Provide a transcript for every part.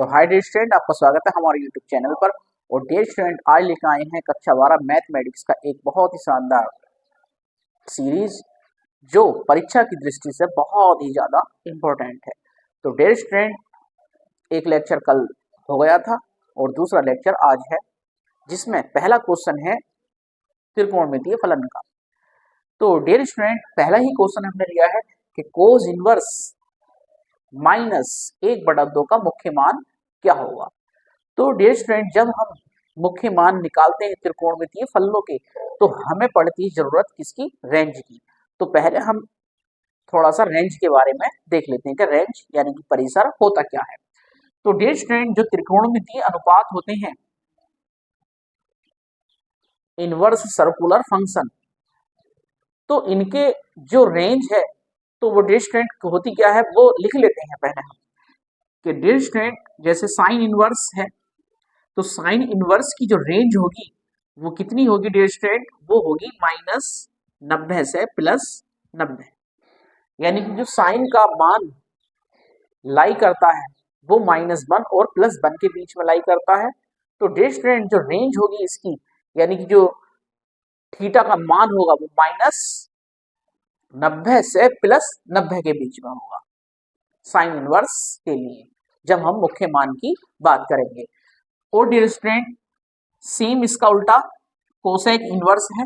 तो hi dear student, आपका स्वागत है हमारे यूट्यूब चैनल पर। और डियर स्टूडेंट, आज लेकर आए हैं कक्षा 12 मैथमेटिक्स का एक बहुत ही शानदार सीरीज जो परीक्षा की दृष्टि से बहुत ही ज़्यादा इम्पोर्टेंट है। तो डियर स्टूडेंट, एक लेक्चर कल हो गया था और दूसरा लेक्चर आज है, जिसमें पहला क्वेश्चन है त्रिकोणमितीय फलन का। तो डियर स्टूडेंट, पहला ही क्वेश्चन हमने लिया है कि कोस इनवर्स -1/2 का मुख्य मान क्या होगा। तो डियर स्टूडेंट, जब हम मुख्य मान निकालते हैं त्रिकोणमितीय फलनों के, तो हमें पड़ती है जरूरत किसकी? रेंज की। तो पहले हम थोड़ा सा रेंज के बारे में देख लेते हैं कि रेंज यानी कि परिसर होता क्या है। तो डियर स्टूडेंट, जो त्रिकोणमितीय अनुपात होते हैं इनवर्स सर्कुलर फंक्शन, तो इनके जो रेंज है तो वो डियर स्टूडेंट होती क्या है वो लिख लेते हैं पहले हम कि डियर स्टूडेंट, जैसे साइन इनवर्स है तो साइन इनवर्स की जो रेंज होगी वो कितनी होगी डियर स्टूडेंट? वो होगी -90 से +90। यानी कि जो साइन का मान लाई करता है वो -1 और +1 के बीच में लाई करता है। तो डियर स्टूडेंट, जो रेंज होगी इसकी, यानी कि जो थीटा का मान होगा वो -90 से +90 के बीच में होगा साइन इनवर्स के लिए, जब हम मुख्य मान की बात करेंगे। और डियर स्टूडेंट, सेम इसका उल्टा कोसेक इनवर्स है,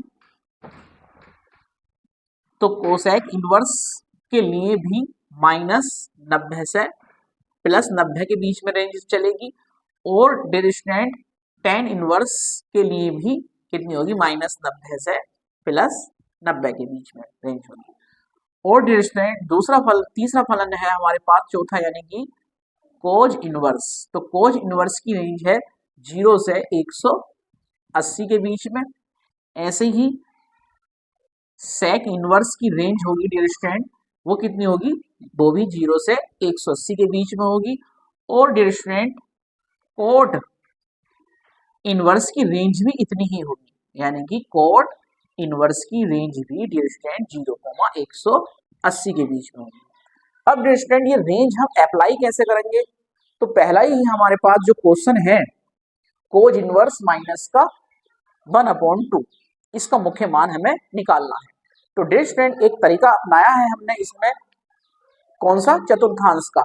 तो कोसेक इनवर्स के लिए भी -90 से +90 के बीच में रेंज चलेगी। और डियर स्टूडेंट, टेन इनवर्स के लिए भी कितनी होगी? -90 से +90 के बीच में रेंज होगी। और डियर स्टूडेंट, तीसरा फलन है हमारे पास, चौथा, यानी कि कोज इनवर्स। तो कोज इनवर्स की रेंज है 0 से 180 के बीच में। ऐसे ही सेक इनवर्स की रेंज होगी डियर स्टूडेंट, वो कितनी होगी? वो भी 0 से 180 के बीच में होगी। और डियर स्टूडेंट, कोट इनवर्स की रेंज भी इतनी ही होगी, यानी कि कोट इनवर्स की रेंज भी डियर स्टूडेंट 0,180 के बीच में होगी। अब डियर स्टूडेंट, ये रेंज हम अप्लाई कैसे करेंगे? तो पहला ही हमारे पास जो क्वेश्चन है कोज इनवर्स माइनस का 1/2, इसका मुख्य मान हमें निकालना है। तो डियर स्टूडेंट, एक तरीका अपनाया है हमने इसमें, कौन सा? चतुर्थांश का,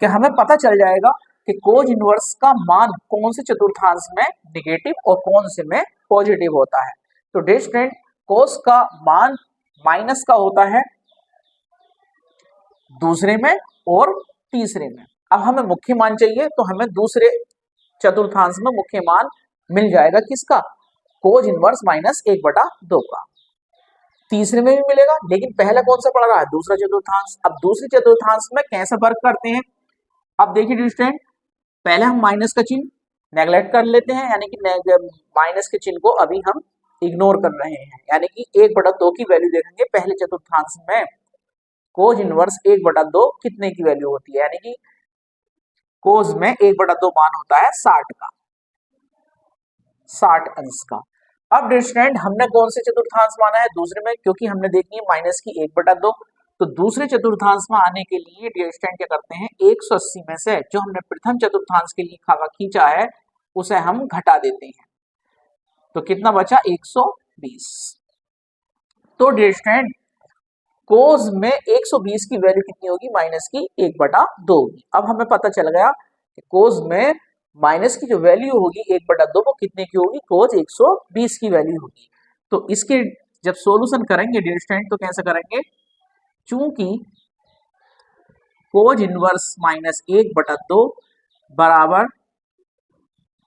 कि हमें पता चल जाएगा कि कोज इनवर्स का मान कौन से चतुर्थांश में नेगेटिव और कौन से में पॉजिटिव होता है। तो डियर स्टूडेंट, कोस का मान माइनस का होता है दूसरे में और तीसरे में। अब हमें मुख्य मान चाहिए तो हमें दूसरे चतुर्थांश में मुख्य मान मिल जाएगा किसका? कोज इनवर्स -1/2 का। तीसरे में भी मिलेगा, लेकिन पहला कौन सा पड़ रहा है? दूसरा चतुर्थांश। अब दूसरे चतुर्थांश में कैसे वर्क करते हैं? अब देखिए डियर स्टूडेंट, पहले हम माइनस का चिन्ह नेगलेक्ट कर लेते हैं, यानी कि माइनस के चिन्ह को अभी हम इग्नोर कर रहे हैं, यानी कि 1/2 की वैल्यू देखेंगे पहले चतुर्थांश में। कोज इनवर्स 1/2 कितने की वैल्यू होती है? यानी कि कोज में 1/2 मान होता है 60 का, 60 अंश का। अब डियर स्टूडेंट, हमने कौन से चतुर्थांश माना है? दूसरे में, क्योंकि हमने देखी है माइनस की 1/2। तो दूसरे चतुर्थांश में आने के लिए डियर स्टूडेंट क्या करते हैं? 180 में से जो हमने प्रथम चतुर्थांश के लिए खींचा है उसे हम घटा देते हैं, तो कितना बचा? 120। तो डियर स्टूडेंट, कोस में 120 की वैल्यू कितनी होगी? माइनस की 1/2 होगी। अब हमें पता चल गया कि कोस में माइनस की जो वैल्यू होगी 1/2 वो कितने की होगी? कोस 120 की वैल्यू होगी। तो इसके जब सॉल्यूशन करेंगे डियर स्टूडेंट तो कैसे करेंगे? चूंकि कोज इनवर्स -1/2 बराबर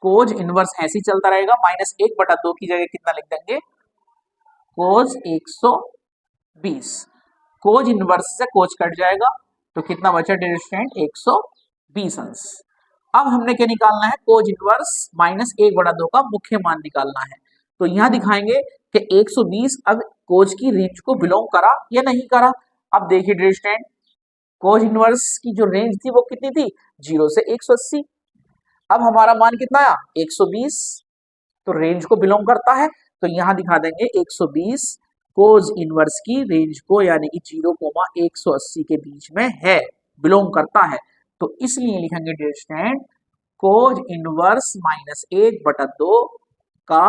कोज इनवर्स ऐसे ही चलता रहेगा, -1/2 की जगह कितना लिख देंगे? कोज 120। कोज इनवर्स से कोज कट जाएगा तो कितना बचा डियर स्टूडेंट? 120 अंश। अब हमने क्या निकालना है? कोज इनवर्स -1/2 का मुख्य मान निकालना है। तो यहां दिखाएंगे कि 120 अब कोज की रेंज को बिलोंग करा या नहीं करा। अब देखिए डियर स्टूडेंट, कोज इनवर्स की जो रेंज थी वो कितनी थी? 0 से 180। अब हमारा मान कितना आया? 120, तो रेंज को बिलोंग करता है। तो यहां दिखा देंगे 120 कोज इनवर्स की रेंज को, यानी कि 0,180 के बीच में है, बिलोंग करता है। तो इसलिए लिखेंगे डियर स्टूडेंट कोज इनवर्स -1/2 का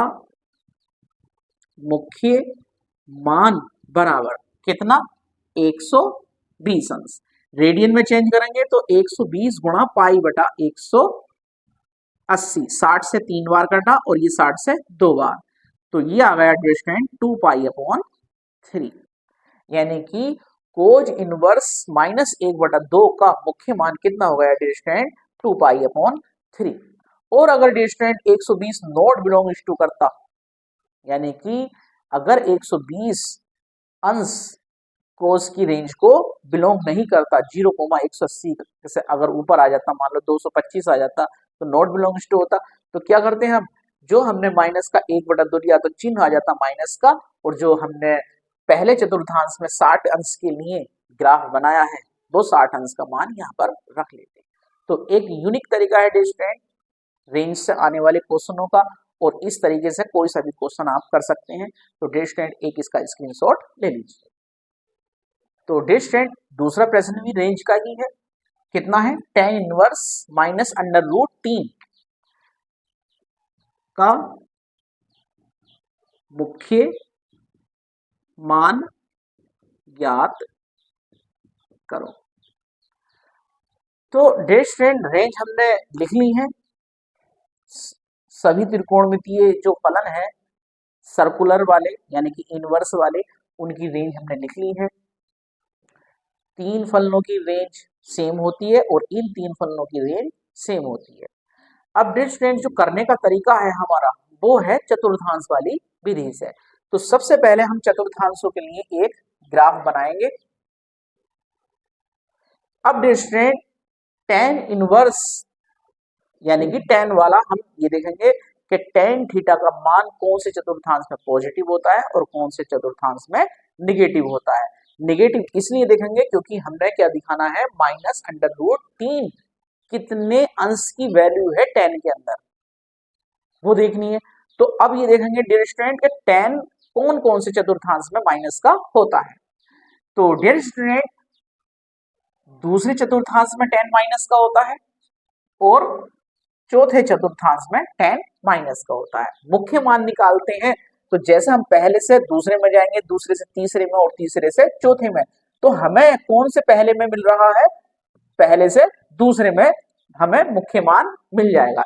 मुख्य मान बराबर कितना 120 अंश। रेडियन में चेंज करेंगे तो 120 गुणा पाई बटा 180, 60 से 3 बार कटा और ये 60 से 2 बार, तो ये आ गया डियर स्टूडेंट 2π/3। यानी कि कोज इनवर्स -1/2 का मुख्य मान कितना हो गया डियर स्टूडेंट 2π/3। और अगर dear student 120 not belongs to करता, यानी कि अगर 120 अंश कोस की रेंज को बिलोंग नहीं करता, 0,180 से अगर ऊपर आ जाता, मान लो 225 आ जाता तो नॉट बिलोंग्स टू होता। तो क्या करते हैं हम, जो हमने माइनस का 1/2 लिया तो चिन्ह आ जाता माइनस का, और जो हमने पहले चतुर्थांश में 60 अंश के लिए ग्राफ बनाया है वो 60 अंश का मान यहाँ पर रख लेते हैं। तो एक यूनिक तरीका है डियर स्टूडेंट रेंज से आने वाले क्वेश्चनों का, और इस तरीके से कोई सा भी क्वेश्चन आप कर सकते हैं। तो डियर स्टूडेंट एक इसका स्क्रीनशॉट ले लीजिए। तो डियर स्टूडेंट दूसरा प्रश्न भी रेंज का ही है, कितना है tan इनवर्स -√3 का मुख्य मान ज्ञात करो। तो डियर स्टूडेंट रेंज हमने लिख ली है, सभी त्रिकोणमितीय जो फलन है सर्कुलर वाले यानी कि इनवर्स वाले, उनकी रेंज हमने लिख ली है। तीन फलनों की रेंज सेम होती है और इन तीन फलनों की रेंज सेम होती है। अब डियर स्टूडेंट जो करने का तरीका है हमारा वो है चतुर्थांश वाली विधि से। तो सबसे पहले हम चतुर्थांशों के लिए एक ग्राफ बनाएंगे। अब डियर स्टूडेंट tan इनवर्स यानी कि tan वाला हम ये देखेंगे कि tan थीटा का मान कौन से चतुर्थांश में पॉजिटिव होता है और कौन से चतुर्थांश में निगेटिव होता है। निगेटिव इसलिए देखेंगे क्योंकि हमने क्या दिखाना है -√3 कितने अंश की वैल्यू है tan के अंदर वो देखनी है। तो अब ये देखेंगे डियर स्टूडेंट कि tan कौन कौन से चतुर्थांश में माइनस का होता है। तो डियर स्टूडेंट दूसरे चतुर्थांश में tan माइनस का होता है और चौथे चतुर्थांश में tan माइनस का होता है। मुख्य मान निकालते हैं तो जैसे हम पहले से दूसरे में जाएंगे, दूसरे से तीसरे में और तीसरे से चौथे में, तो हमें कौन से पहले में मिल रहा है, पहले से दूसरे में हमें मुख्य मान मिल जाएगा।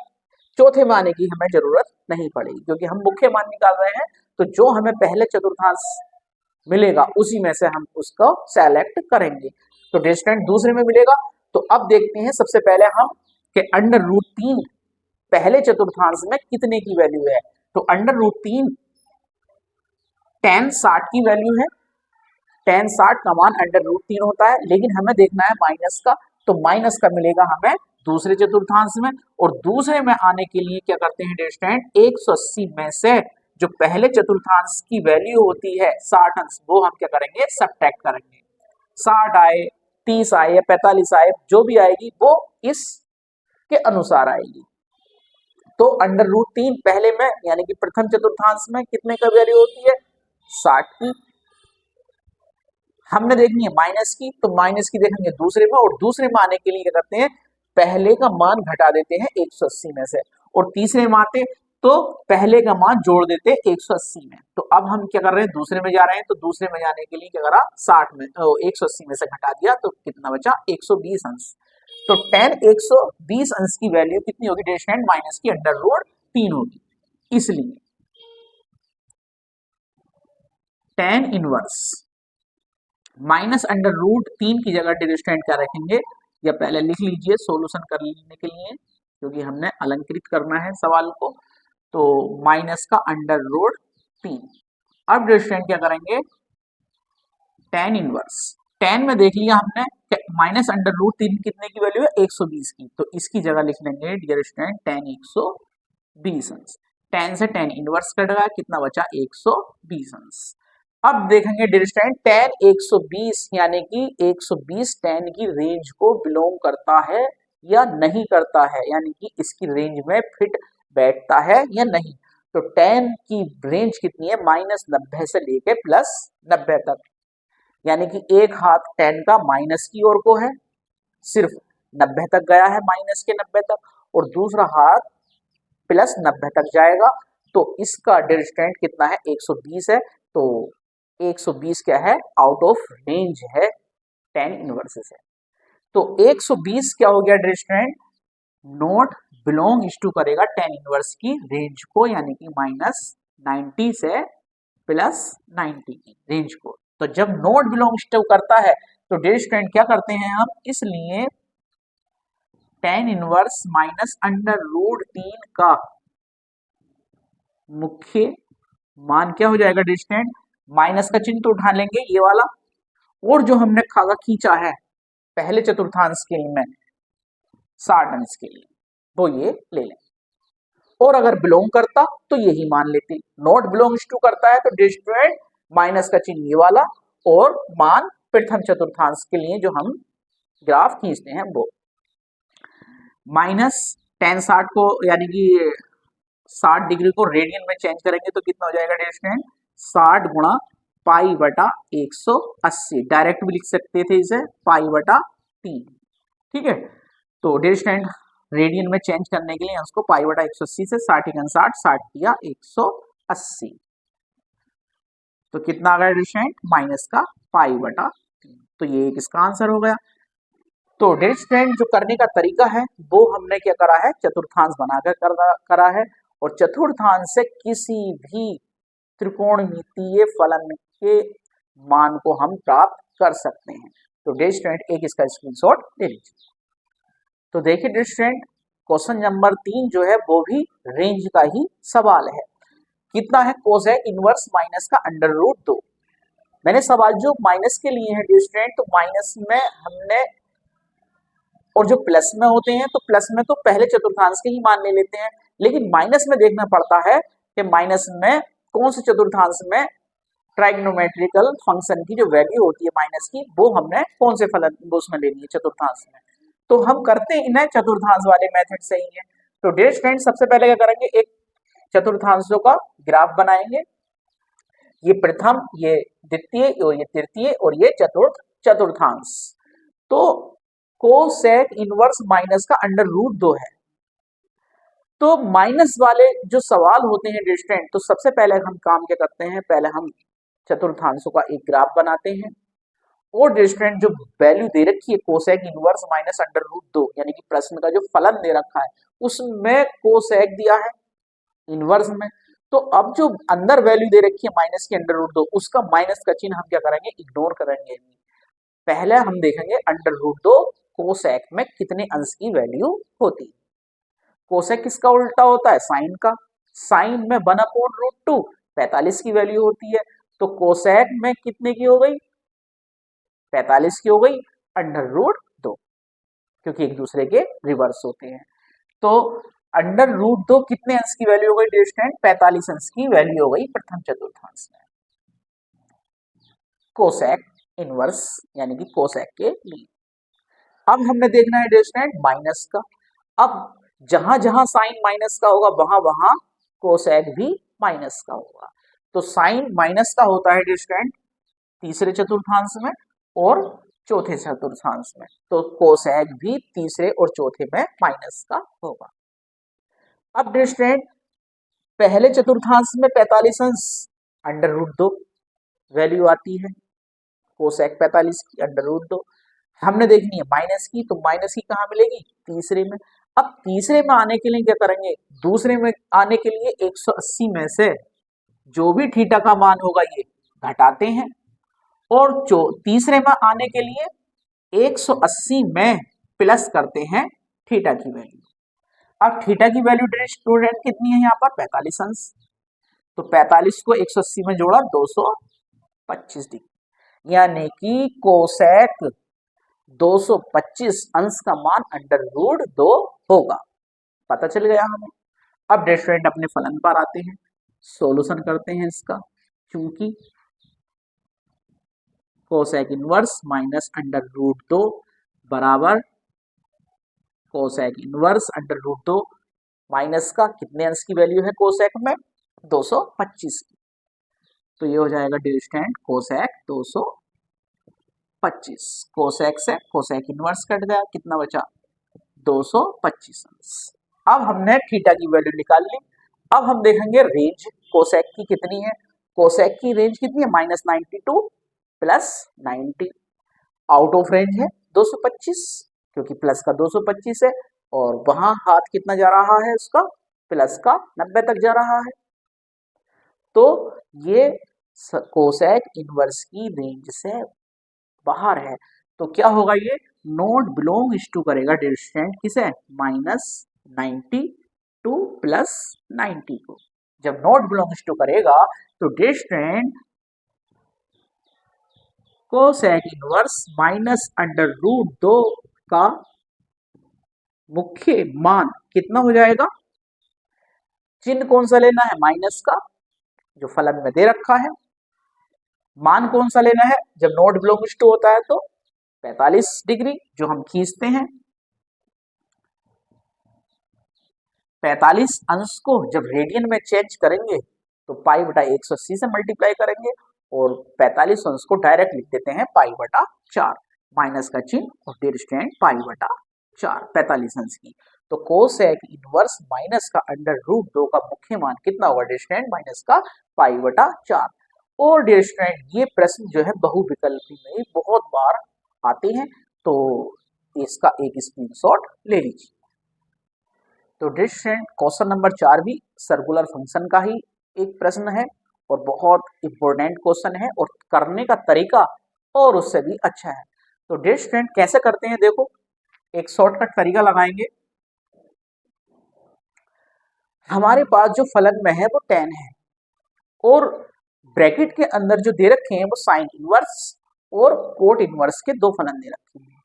चौथे में आने की हमें जरूरत नहीं पड़ेगी क्योंकि हम मुख्य मान निकाल रहे हैं। तो जो हमें पहले चतुर्थांश मिलेगा उसी में से हम उसको सेलेक्ट करेंगे। तो डियर स्टूडेंट दूसरे में मिलेगा। तो अब देखते हैं सबसे पहले हम कि √3 पहले चतुर्थांश में कितने की वैल्यू है। तो √3 tan 60 की वैल्यू है, tan 60 का मान √3 होता है, लेकिन हमें देखना है माइनस का। तो माइनस का मिलेगा हमें दूसरे चतुर्थांश में, और दूसरे में आने के लिए क्या करते हैं डियर स्टूडेंट 180 में से जो पहले चतुर्थांश की वैल्यू होती है 60 अंश, वो हम क्या करेंगे सब्ट्रैक्ट करेंगे। 60 आए, 30 आए या 45 आए, जो भी आएगी वो इसके अनुसार आएगी। तो √3 पहले में यानी कि प्रथम चतुर्थांश में कितने का वैल्यू होती है 60 की, हमने देखनी है माइनस की, तो माइनस की देखेंगे दूसरे में, और दूसरे में आने के लिए क्या करते हैं पहले का मान घटा देते हैं 180 में से, और तीसरे में आते तो पहले का मान जोड़ देते 180 में। तो अब हम क्या कर रहे हैं दूसरे में जा रहे हैं, तो दूसरे में जाने के लिए क्या करा 60 में 180 में से घटा दिया तो कितना बचा 120 अंश। तो tan 120 अंश की वैल्यू कितनी होगी डियर स्टूडेंट माइनस की √3 होगी। इसलिए tan इनवर्स -√3 की जगह डियर स्टूडेंट क्या रखेंगे, या पहले लिख लीजिए सॉल्यूशन कर लेने के लिए, क्योंकि हमने अलंकृत करना है सवाल को। तो माइनस का √3। अब डियर स्टूडेंट क्या करेंगे tan इनवर्स, tan में देख लिया हमने -√3 कितने की वैल्यू है 120 की, तो इसकी जगह लिख लेंगे डियर स्टूडेंट tan 120 अंश। tan से tan इनवर्स कट गया, कितना बचा 120 अंश। अब देखेंगे डियर स्टूडेंट tan 120 यानी कि 120 tan की रेंज को बिलोंग करता है या नहीं करता है, यानी कि इसकी रेंज में फिट बैठता है या नहीं। तो tan की रेंज कितनी है -90 से लेके +90 तक, यानी कि एक हाथ tan का माइनस की ओर को है, सिर्फ 90 तक गया है माइनस के 90 तक, और दूसरा हाथ प्लस 90 तक जाएगा। तो इसका डिस्टेंस कितना है, 120 है। तो 120 क्या है, आउट ऑफ रेंज है, tan इनवर्स है। तो 120 क्या हो गया डिस्टेंस, नॉट बिलोंग्स टू करेगा tan इनवर्स की रेंज को, यानी कि -90 से +90 की रेंज को। तो जब नॉट बिलोंग्स टू करता है तो डिस्टेंस क्या करते हैं हम, इसलिए tan इनवर्स -√3 का मुख्य मान क्या हो जाएगा डिस्टेंस, माइनस का चिन्ह तो उठा लेंगे ये वाला, और जो हमने खागा खींचा है पहले चतुर्थांश के लिए में 60 अंश के लिए, तो ये ले लें। और अगर बिलोंग करता तो यही मान लेते, नॉट बिलोंग्स टू करता है तो डिस्टेंस माइनस का चिन्ह ये वाला, और मान प्रथम चतुर्थांश के लिए जो हम ग्राफ खींचते हैं वो -tan 60 को, यानी कि 60 डिग्री को रेडियन में चेंज करेंगे तो कितना हो जाएगा डिस्टेंस, 60 गुणा π/180, डायरेक्ट भी लिख सकते थे इसे π/3, ठीक है। तो डिस्टेंस रेडियन में चेंज करने के लिए उसको π/180 से 60 60 या 180, तो कितना आ गया डिस्टेंस, माइनस का π/3, तो ये एक इसका आंसर हो गया। तो डिस्टेंस जो करने का तरीका है वो हमने क्या करा है, चतुर्थांश बनाकर करा है, और चतुर्थांश से किसी भी त्रिकोणमितीय फलन के मान को हम प्राप्त कर सकते हैं। तो डिस्टेंस एक इसका स्क्रीनशॉट ले लीजिए। तो देखिए डिस्टेंस क्वेश्चन नंबर 3 जो है वो भी रेंज का ही सवाल है। कितना है, कोसेक इनवर्स माइनस का √2। मैंने सवाल जो माइनस के लिए है डिस्टेंस, तो माइनस में हमने, और जो प्लस में होते हैं तो प्लस में तो पहले चतुर्थांश के ही मान ले लेते हैं, लेकिन माइनस में देखना पड़ता है कि माइनस में कौन से चतुर्थांश में ट्राइग्नोमेट्रिकल फंक्शन की जो वैल्यू होती है माइनस की, वो हमने कौन से फलन उसमें लेनी है चतुर्थांश में। तो हम करते हैं इन्हें चतुर्थांश वाले मेथड से ही है। तो डिस्टेंस सबसे पहले क्या करेंगे, एक चतुर्थांशों का ग्राफ बनाएंगे, ये प्रथम, ये द्वितीय, और ये तृतीय, और ये चतुर्थांश। तो कोसेक इनवर्स माइनस का √2 है। तो माइनस वाले जो सवाल होते हैं डिस्टेंस, तो सबसे पहले हम काम क्या करते हैं, पहले हम चतुर्थांशों का एक ग्राफ बनाते हैं, और डिस्टेंस जो वैल्यू दे रखी है कोसेक इनवर्स माइनस √2, यानी कि प्रश्न का जो फलन दे रखा है उसमें कोसेक दिया है इनवर्स में, तो अब जो अंदर वैल्यू दे रखी है माइनस के √2, उसका माइनस का चिन्ह हम क्या करेंगे, इग्नोर करेंगे। पहले हम देखेंगे √2 कोसेक में कितने अंश की वैल्यू होती है। कोसेक किसका उल्टा होता है, साइन का। साइन में 1/√2 45 की वैल्यू होती है, तो कोसेक में कितने की हो गई, 45 की हो गई √2, क्योंकि एक दूसरे के रिवर्स होते हैं। तो √2 कितने अंश की वैल्यू हो गई डिस्टेंस, 45 अंश की वैल्यू हो गई प्रथम चतुर्थांश में कोसेक इनवर्स, यानी कि कोसेक के लिए। अब हमने देखना है डिस्टेंस माइनस का। अब जहां जहां साइन माइनस का होगा वहां वहां कोसेक भी माइनस का होगा। तो साइन माइनस का होता है डिस्टेंस तीसरे चतुर्थांश में और चौथे चतुर्थांश में, तो कोसेक भी तीसरे और चौथे में माइनस का होगा। अब डिस्टेंस पहले चतुर्थांश में 45 अंश √2 वैल्यू आती है, कोसेक 45 की √2 हमने देखनी है माइनस की, तो माइनस की कहाँ मिलेगी, तीसरे में। अब तीसरे में आने के लिए क्या करेंगे, दूसरे में आने के लिए 180 में से जो भी थीटा का मान होगा ये घटाते हैं, और जो तीसरे में आने के लिए 180 में प्लस करते हैं थीटा की वैल्यू। अब थीटा की वैल्यू स्टूडेंट कितनी है यहाँ पर, 45 अंश, तो 45 को 180 में जोड़ा 225 डिग्री, यानी कि कोसेक 225 अंश का मान √2 होगा। पता चल गया हमें। अब डिस्टेंस अपने फलन पर आते हैं, सॉल्यूशन करते हैं इसका, क्योंकि कोसेक इनवर्स माइनस √2 बराबर कोसेक इनवर्स √2 माइनस का कितने अंश की वैल्यू है कोसेक में, 225 की, तो ये हो जाएगा डिस्टेंस कोसेक 225। कोसेक से कोसेक इनवर्स कट गया, कितना बचा, 225 अंश। अब हमने थीटा की वैल्यू निकाल ली। अब हम देखेंगे रेंज कोसेक की कितनी है। कोसेक की रेंज कितनी है, -92 प्लस 90। आउट ऑफ रेंज है 225, क्योंकि प्लस का 225 है, और वहां हाथ कितना जा रहा है उसका, प्लस का 90 तक जा रहा है। तो ये कोसेक इनवर्स की रेंज से बाहर है। तो क्या होगा, ये नोट बिलोंग्स टू करेगा डिस्टेंट किसे, -90 टू +90 को। जब नोट बिलोंग्स टू करेगा तो डिस्टेंट कोसेक इनवर्स -√2 का मुख्य मान कितना हो जाएगा। चिन्ह कौन सा लेना है, माइनस का, जो फलन में दे रखा है। मान कौन सा लेना है, जब नोट बिलोंग्स टू होता है तो 45 डिग्री, जो हम खींचते हैं। 45 अंश को जब रेडियन में चेंज करेंगे तो π/180 से मल्टीप्लाई करेंगे, और 45 अंश को डायरेक्ट लिख देते हैं π/4, माइनस का चिन्ह और डिस्टेंट π/4 45 अंश की। तो कोसेक इनवर्स माइनस का √2 का मुख्य मान कितना होगा, डिस्टेंट माइनस का π/4। और डिस्टेंट, ये प्रश्न जो है बहुविकल्पी में बहुत बार आते हैं, तो इसका एक स्क्रीनशॉट ले लीजिए। तो डिस्टेंट क्वेश्चन नंबर 4 भी सर्कुलर फंक्शन का ही एक प्रश्न है, और बहुत इंपॉर्टेंट क्वेश्चन है, और करने का तरीका और उससे भी अच्छा है। तो डिस्टेंट कैसे करते हैं, देखो एक शॉर्टकट तरीका लगाएंगे। हमारे पास जो फलन में है वो tan है, और ब्रैकेट के अंदर जो दे रखे हैं वो साइन इनवर्स और कोट इनवर्स के दो फलन दे रखे हैं।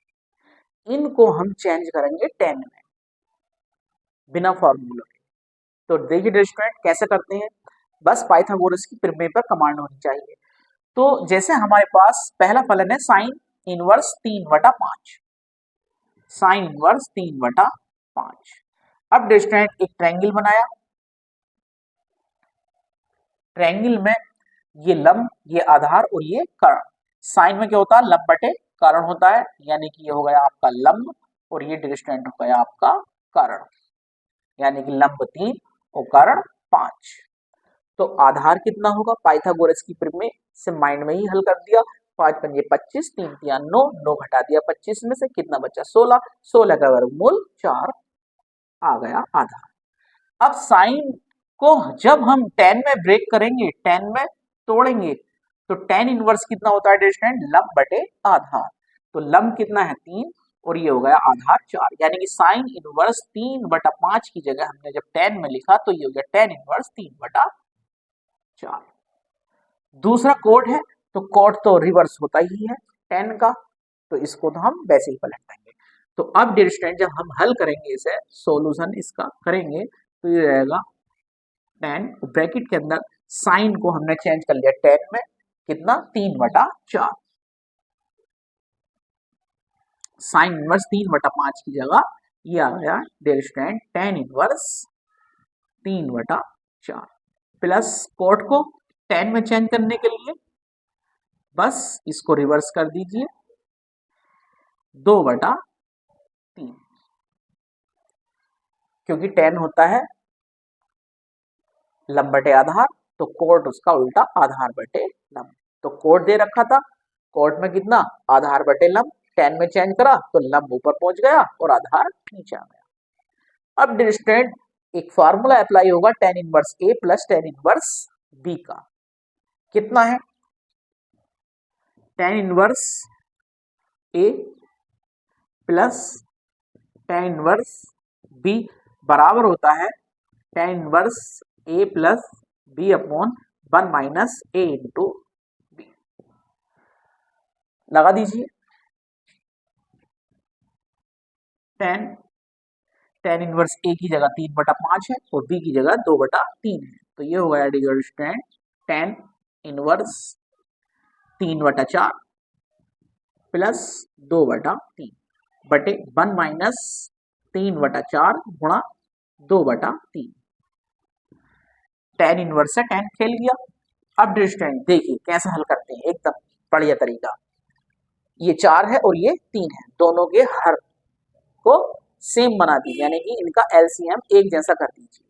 इनको हम चेंज करेंगे tan में बिना फॉर्मूला के। तो देखिए डिस्टेंट कैसे करते हैं, बस पाइथागोरस की प्रमेय पर कमांड होनी चाहिए। तो जैसे हमारे पास पहला फलन है साइन इनवर्स 3/5, साइन इनवर्स 3/5। अब डिस्टेंट एक ट्रायंगल बनाया, ट्रायंगल में ये लंब, ये आधार और ये कर्ण। साइन में क्या होता है, लंब बटे कर्ण होता है, यानी कि ये हो गया आपका लंब और ये डिस्टेंट हो गया आपका कर्ण, यानी कि लंब 3 और कर्ण 5। तो आधार कितना होगा, पाइथागोरस की प्रमेय से माइंड में ही हल कर दिया। 5 पंजे 25, 3 तिया 9, 9 घटा दिया 25 में से, कितना बचा 16, 16 का वर्गमूल 4 आ गया आधार। अब साइन को जब हम tan में ब्रेक करेंगे, tan में तोड़ेंगे, तो tan इनवर्स कितना होता है डिस्टेंट, लंब बटे आधार। तो लंब कितना है 3 और ये हो गया आधार 4, यानी कि साइन इनवर्स 3/5 की जगह हमने जब tan में लिखा तो ये हो गया tan इनवर्स 3/4। दूसरा कोट है, तो कोट तो रिवर्स होता ही है tan का, तो इसको तो हम वैसे ही पलट देंगे। तो अब डिस्टेंट जब हम हल करेंगे, इसे सॉल्यूशन इसका करेंगे, तो ये रहेगा tan, ब्रैकेट के अंदर साइन को हमने चेंज कर लिया tan में, कितना 3/4, साइन इनवर्स 3/5 की जगह ये आ गया distant tan inverse 3/4, plus coat को tan में चेंज करने के लिए बस इसको रिवर्स कर दीजिए 2/3, क्योंकि tan होता है लंब बटे आधार, तो कोट उसका उल्टा आधार बटे लंब। तो कोट दे रखा था, कोट में कितना आधार बटे लंब, tan में चेंज करा तो लंब ऊपर पहुंच गया और आधार नीचे आ गया। अब डिस्टेंट एक फार्मूला अप्लाई होगा tan inverse A plus tan inverse B का, कितना है tan inverse A plus tan inverse B बराबर होता है tan inverse A plus B upon 1 minus A into B। लगा दीजिए, tan इनवर्स A की जगह 3/5 है और B की जगह 2/3 है, तो ये हो गया डिस्टेंट tan इनवर्स 3/4 प्लस 2/3 बटे 1 माइनस 3/4 गुणा 2/3। tan इनवर्स से tan खेल गया। अब डिस्टेंट देखिए कैसे हल करते हैं, एकदम बढ़िया तरीका। ये 4 है और ये 3 है, दोनों के हर को सेम बना दीजिए, यानी कि इनका एलसीएम एक जैसा कर दीजिए।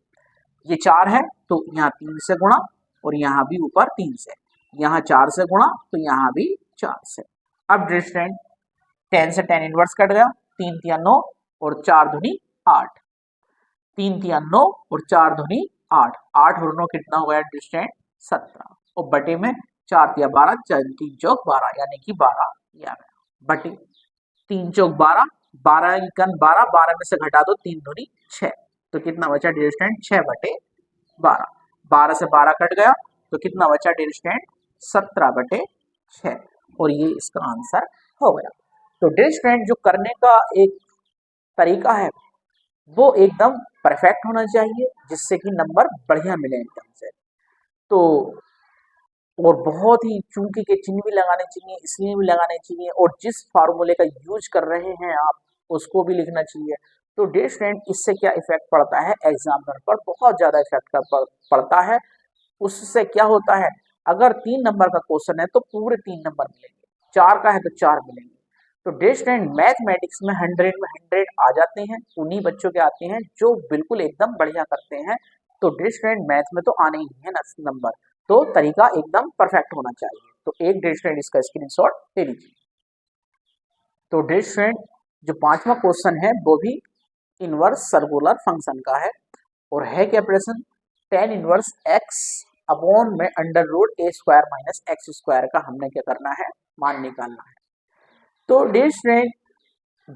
ये 4 है तो यहाँ 3 से गुणा और यहाँ भी ऊपर 3 से, यहाँ 4 से गुणा तो यहाँ भी 4 से। अब डिस्टेंट 10 से tan इनवर्स कट गया, 3 तिया 9 और 4 दूनी 8, 3 तिया 9 और 4 दूनी 8, 8 और 9 कितना हो गया डिस्टेंट 17 और बटे में 4 तिया 12, 3 चौक 12 यानी कि 12 ये आ गया, बटे 3 चौक 12, 12 की कन 12, 12 में से घटा दो 3 दूनी 6, तो कितना बचा डिस्टेंट 6 बटे 12, 12 से 12 कट गया तो कितना बचा डिस्टेंट 17 बटे 6 और ये इसका आंसर हो गया। तो डिस्टेंट जो करने का एक तरीका है वो एकदम परफेक्ट होना चाहिए जिससे कि नंबर बढ़िया मिले एकदम से। तो और बहुत ही चूंकि के चिन्ह भी लगाने चाहिए, इसलिए भी लगाने चाहिए, और जिस फार्मूले का यूज कर रहे हैं आप उसको भी लिखना चाहिए। तो डिस्टेंट इससे क्या इफेक्ट पड़ता है एग्जामिनर पर, बहुत ज्यादा इफेक्ट पड़ता है। उससे क्या होता है, अगर 3 नंबर का क्वेश्चन है तो पूरे 3 नंबर मिलेंगे, 4 का है तो 4 मिलेंगे। तो डिस्टेंट मैथमेटिक्स में 100 में 100 आ जाते हैं, उन्हीं बच्चों के आते हैं जो बिल्कुल एकदम बढ़िया करते हैं। तो डिस्टेंट मैथ में तो आने ही है ना नंबर, तो तरीका एकदम परफेक्ट होना चाहिए। तो एक डिस्टेंट इसका स्क्रीनशॉट ले लीजिए। तो डिस्टेंट जो 5वां क्वेश्चन है वो भी इनवर्स सर्कुलर फंक्शन का है और है क्या प्रश्न, tan इनवर्स x अपॉन में under root a square minus x square का हमने क्या करना है, मान निकालना है। तो डिस्टेंट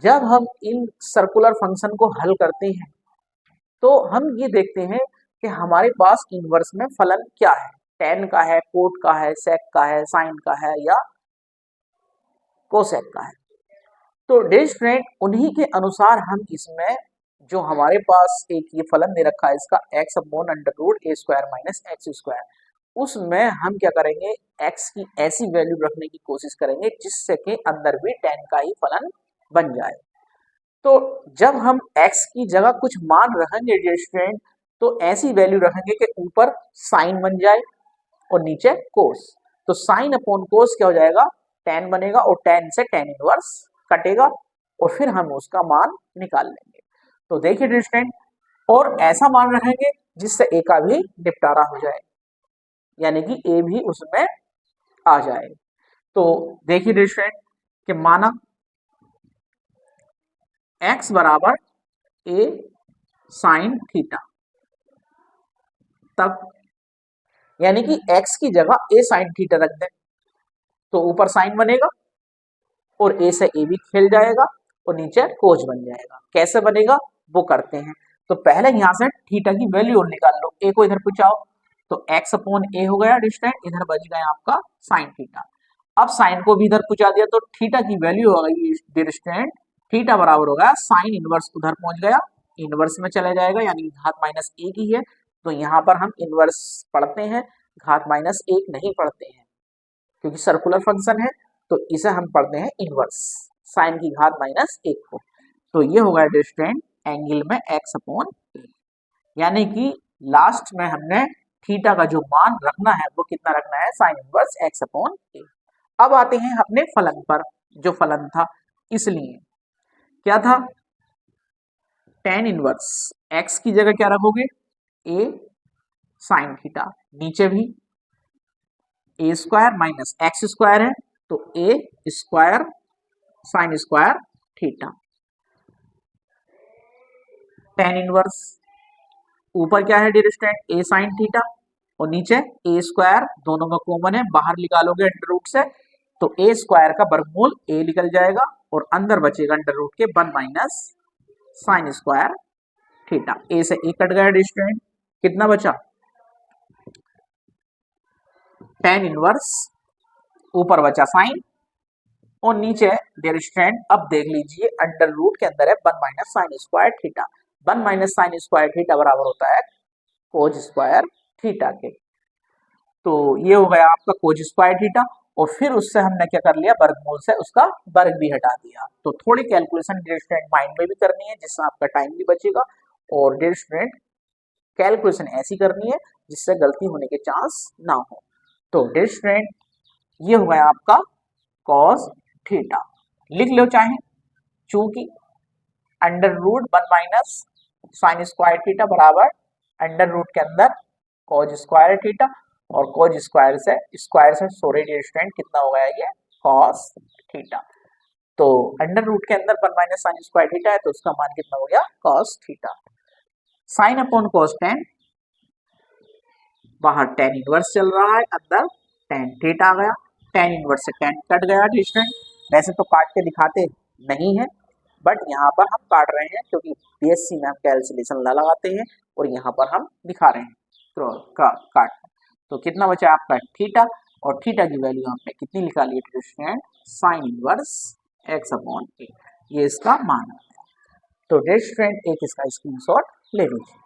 जब हम इन सर्कुलर फंक्शन को हल करते हैं तो हम ये देखते हैं कि हमारे पास इनवर्स में फलन क्या है, tan का है, कोट का है, सेक का है, साइन का है या कोसेक का है। तो डिस्टेंट उन्हीं के अनुसार हम इसमें जो हमारे पास एक ये फलन दे रखा है इसका x upon under root a square minus x square, उसमें हम क्या करेंगे x की ऐसी वैल्यू रखने की कोशिश करेंगे जिससे कि अंदर भी tan का ही फलन बन जाए। तो जब हम x की जगह कुछ मान रखेंगे डिस्टेंट तो ऐसी वैल्यू रखेंगे कि ऊपर साइन बन जाए और नीचे कोस, तो साइन अपॉन कोस क्या हो जाएगा, tan बनेगा और tan से tan इनवर्स कटेगा और फिर हम उसका मान निकाल लेंगे। तो देखिए डिस्टेंट, और ऐसा मान रखेंगे जिससे a का भी निपटारा हो जाए, यानी कि a भी उसमें आ जाए। तो देखिए डिस्टेंट कि माना x बराबर a साइन थीटा, तब यानी कि x की जगह a साइन थीटा रख दें तो ऊपर साइन बनेगा और a से a भी खेल जाएगा और नीचे कोस बन जाएगा। कैसे बनेगा वो करते हैं। तो पहले यहां से थीटा की वैल्यू निकाल लो, a को इधर पहुंचाओ तो x अपॉन a हो गया डिस्टेंट, इधर बच गया आपका साइन थीटा। अब साइन को भी इधर पहुंचा दिया तो थीटा की वैल्यू हो गई डिस्टेंट, थीटा बराबर हो गया साइन इनवर्स, उधर पहुंच गया इनवर्स में चला जाएगा, यानी घात माइनस 1 ही है। तो यहाँ पर हम इनवर्स पढ़ते हैं, घात माइनस 1 नहीं पढ़ते हैं क्योंकि सर्कुलर फंक्शन है, तो इसे हम पढ़ते हैं इनवर्स साइन की घात माइनस 1 को। तो ये हो गया डिस्टेंट एंगल में x अपॉन a, यानी कि लास्ट में हमने थीटा का जो मान रखना है वो कितना रखना है, sine inverse x upon a। अब आते हैं अपने फलन पर, जो फलन था इसलिए क्या था, tan इनवर्स x की जगह क्या रखोगे, a साइन थीटा, नीचे भी a square minus x square है तो a square sine square theta, tan inverse ऊपर क्या है डिस्टेंट a साइन थीटा और नीचे a स्क्वायर, दोनों का कॉमन है बाहर निकालोगे अंडर रूट से तो a स्क्वायर का वर्गमूल a निकल जाएगा और अंदर बचेगा अंडर रूट के 1 minus sine square theta. a से a कट गया डिस्टेंट, कितना बचा tan इनवर्स, ऊपर बचा साइन और नीचे डिस्टेंट। अब देख लीजिए अंडर रूट के अंदर है 1 minus sine square theta, 1 minus sine square theta बराबर होता है कोज स्क्वायर थीटा के। तो ये हो गया आपका कोज स्क्वायर थीटा और फिर उससे हमने क्या कर लिया, वर्गमूल से उसका वर्ग भी हटा दिया। तो थोड़ी कैलकुलेशन डिस्टेंट माइंड में भी करनी है जिससे आपका टाइम भी बचेगा और डिस्टेंट कैलकुलेशन ऐसी करनी है जिससे गलती होने के चांस ना हो। तो डिस्टेंट ये हो गया आपका कॉस थीटा, लिख लो चाहे, चूंकि under root 1 minus sine square theta बराबर अंडर रूट के अंदर कॉज स्क्वायर थीटा, और कॉज स्क्वायर से सॉरी डियर स्टूडेंट कितना हो गया ये कॉस थीटा। तो अंडर रूट के अंदर 1 माइनस साइन स्क्वायर थीटा है तो उसका मान कितना हो गया cos theta. Sine upon cos tan, बाहर टेन इनवर्स चल रहा है, अंदर टेन थीटा आ गया, टेन इनवर्स से टेन कट गया स्टूडेंट। वैसे तो काट के दिखाते नहीं है बट यहाँ पर हम काट रहे हैं क्योंकि बीएससी में हम कैलकुलेशन लगाते हैं और यहाँ पर हम दिखा रहे हैं काट। तो कितना बचा आपका थीटा, और थीटा की वैल्यू हमने कितनी निकाली है student sine inverse x upon a, ये इसका मान है। तो डेयर स्टूडेंट एक इसका स्क्रीनशॉट ले लीजिए।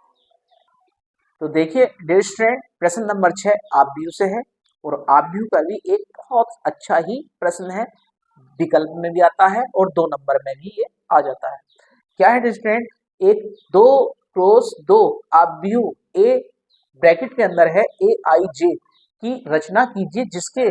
तो देखिए डेयर स्टूडेंट प्रश्न नंबर 6 आप व्यू से है, और आप व्यू का भी एक बहुत अच्छा ही प्रश्न है, विकल्प में भी आता है और 2 नंबर में भी ये आ जाता है। क्या है स्टूडेंट, एक 2 क्रॉस 2 आप व्यू ए ब्रैकेट के अंदर है ए आई जे की रचना कीजिए जिसके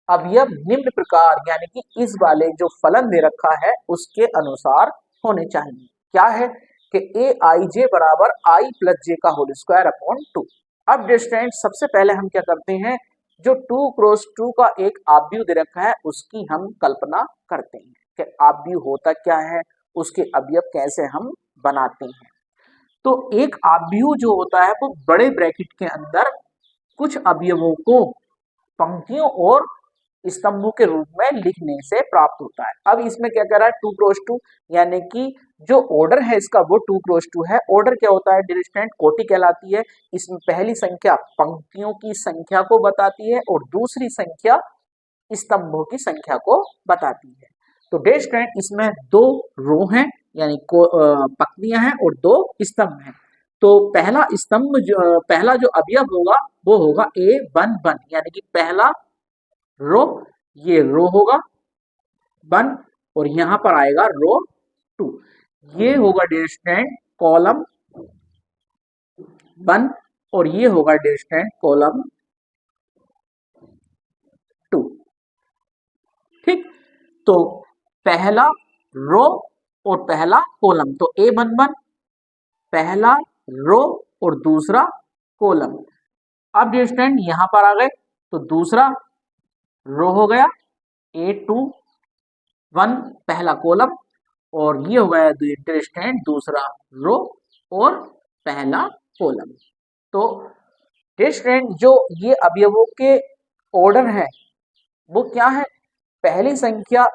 अवयव निम्न प्रकार यानी कि इस वाले जो फलन दे रखा है उसके अनुसार होने चाहिए। क्या है कि ए आई जे बराबर आई प्लस जे का होल स्क्वायर अपॉन 2। अब स्टूडेंट सबसे पहले हम क्या करते हैं, जो 2 क्रॉस 2 का एक आव्यूह दे रखा है उसकी हम कल्पना करते हैं कि आव्यूह होता क्या है, उसके अवयव कैसे हम बनाते हैं। तो एक आव्यूह जो होता है वो बड़े ब्रैकेट के अंदर कुछ अवयवों को पंक्तियों और स्तंभों के रूप में लिखने से प्राप्त होता है। अब इसमें क्या कर रहा है 2 क्रॉस 2 यानी कि जो ऑर्डर है इसका वो 2 क्रॉस 2 है। ऑर्डर क्या होता है डियर स्टूडेंट, कोटि कहलाती है। इसमें पहली संख्या पंक्तियों की संख्या को बताती है और दूसरी संख्या स्तंभों की संख्या को बताती है। तो डियर स्टूडेंट इसमें 2 रो हैं यानी पंक्तियां हैं और 2 स्तंभ हैं। तो पहला स्तंभ जो पहला जो अवयव होगा वो होगा A11 यानी कि पहला रो, ये रो होगा 1 और यहां पर आएगा रो 2, ये होगा डियर स्टूडेंट कॉलम 1 और ये होगा डियर स्टूडेंट कॉलम 2। ठीक, तो पहला रो और पहला कॉलम, तो A11 पहला रो और दूसरा कॉलम। अब डियर स्टूडेंट यहां पर आ गए तो दूसरा रो हो गया A21 पहला कॉलम और ये हो गया डियर स्टूडेंट दूसरा रो और पहला कॉलम। तो डियर स्टूडेंट जो ये अवयवों के ऑर्डर है वो क्या है, पहली संख्या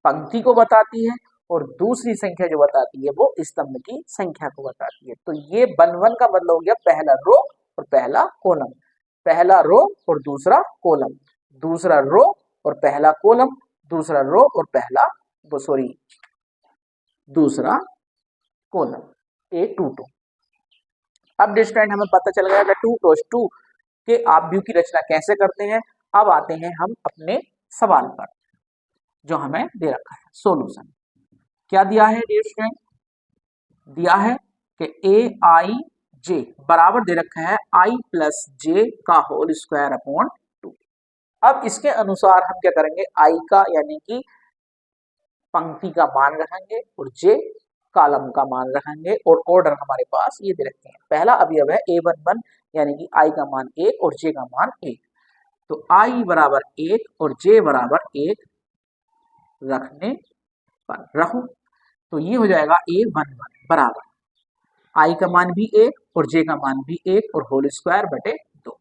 पंक्ति को बताती है और दूसरी संख्या जो बताती है वो स्तंभ की संख्या को बताती है। तो ये 1 का मतलब हो गया पहला रो और पहला कॉलम, पहला रो और दूसरा कॉलम, दूसरा रो और पहला कॉलम, दूसरा रो और पहला दूसरा कॉलम A22। अब डिस्टेंट हमें पता चल गया कि 2 क्रॉस 2 के आव्यूह की रचना कैसे करते हैं। अब आते हैं हम अपने सवाल पर जो हमें दे रखा है। सॉल्यूशन क्या दिया है डियर स्टूडेंट, दिया है कि ए आई जे बराबर दे रखा है आई प्लस जे का होल स्क्वायर अपॉन 2। अब इसके अनुसार हम क्या करेंगे, आई का यानी कि पंक्ति का मान रखेंगे और जे कॉलम का मान रखेंगे और ऑर्डर हमारे पास ये दे रखे हैं। पहला अवयव है A11 यानी कि आई का मान 1 और जे का मान 1, तो आई बराबर 1 और जे बराबर 1 रखने पर रखूं तो ये हो जाएगा A11 बराबर आई का मान भी 1 और जे का मान भी 1 और होल स्क्वायर बटे 2।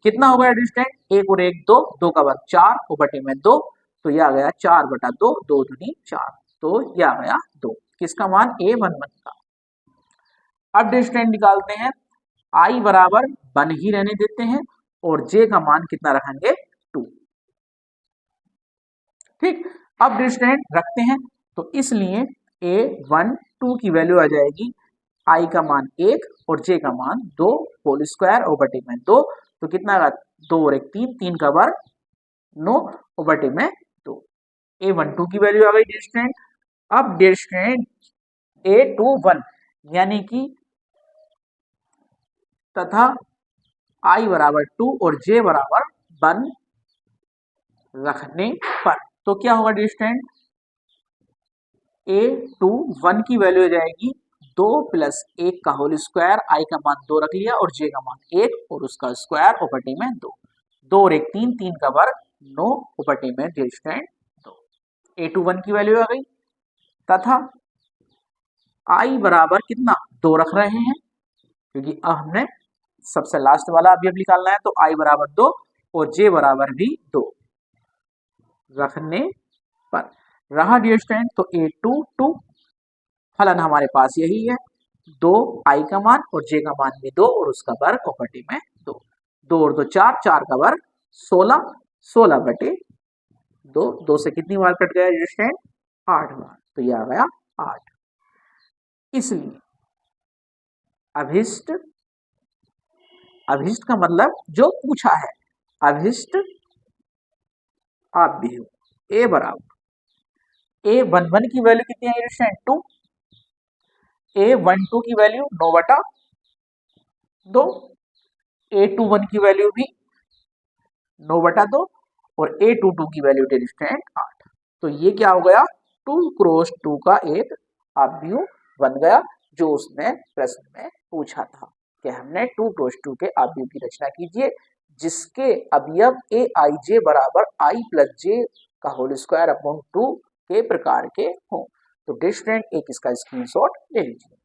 कितना हो गया डिस्टेंट, 1 और 1 2, 2 का वर्ग 4 और बटे में 2, तो यह आ गया 4 बटा 2, 2 दूनी 4, तो यह आ गया 2, किसका मान A11 का। अब डिस्टेंट निकालते हैं, आई बराबर 1 ही रहने देते हैं और जे का मान कितना रखेंगे 2। ठीक, अब डिस्टेंट रखते हैं तो इसलिए A12 की वैल्यू आ जाएगी आई का मान 1 और जे का मान 2 होल स्क्वायर और बटे में 2, तो कितना आएगा 2 और 1 3, 3 का वर्ग 9 और बटे में 2। A12 की वैल्यू आ गई डिस्टेंट। अब डिस्टेंट A21 यानी कि तथा आई बराबर 2 और जे बराबर 1 रखने पर तो क्या होगा डिस्टेंट, A21 की वैल्यू हो जाएगी 2 प्लस 1 का होल स्क्वायर, आई का मान 2 रख लिया और जे का मान 1 और उसका स्क्वायर प्रॉपर्टी में 2, 2 और 1 3, 3 का वर्ग 9 प्रॉपर्टी में डिस्टेंट 2। A21 की वैल्यू आ गई तथा आई बराबर कितना 2 रख रहे हैं क्योंकि अब हमने सबसे लास्ट वाला अभी निकालना है, तो आई बराबर 2 और जे बराबर भी 2 रखने पर रहा डिस्टेंट तो A22 फलन हमारे पास यही है 2 आई का मान और जे का मान भी 2 और उसका वर्ग प्रॉपर्टी में 2, 2 और 2 4, 4 का वर्ग 16, 16 बटे 2, 2 से कितनी बार कट गया डिस्टेंट 8 बार, तो यह आ गया 8। इसलिए अभिष्ट, अभिष्ट का मतलब जो पूछा है, अभिष्ट आव्यूह ए बराबर A11 की वैल्यू कितनी है डिस्टेंट 2, A12 की वैल्यू 9/2, A21 की वैल्यू भी 9/2 और A22 की वैल्यू डिस्टेंट 8। तो ये क्या हो गया 2 क्रॉस 2 का एक आव्यूह बन गया जो उसने प्रश्न में पूछा था कि हमने 2 क्रॉस 2 के आव्यूह की रचना कीजिए जिसके अवयव ए आई जे बराबर आई प्लस जे का होल स्क्वायर अपॉन 2 के प्रकार के हों। तो डिस्टेंट एक इसका स्क्रीनशॉट ले लीजिए।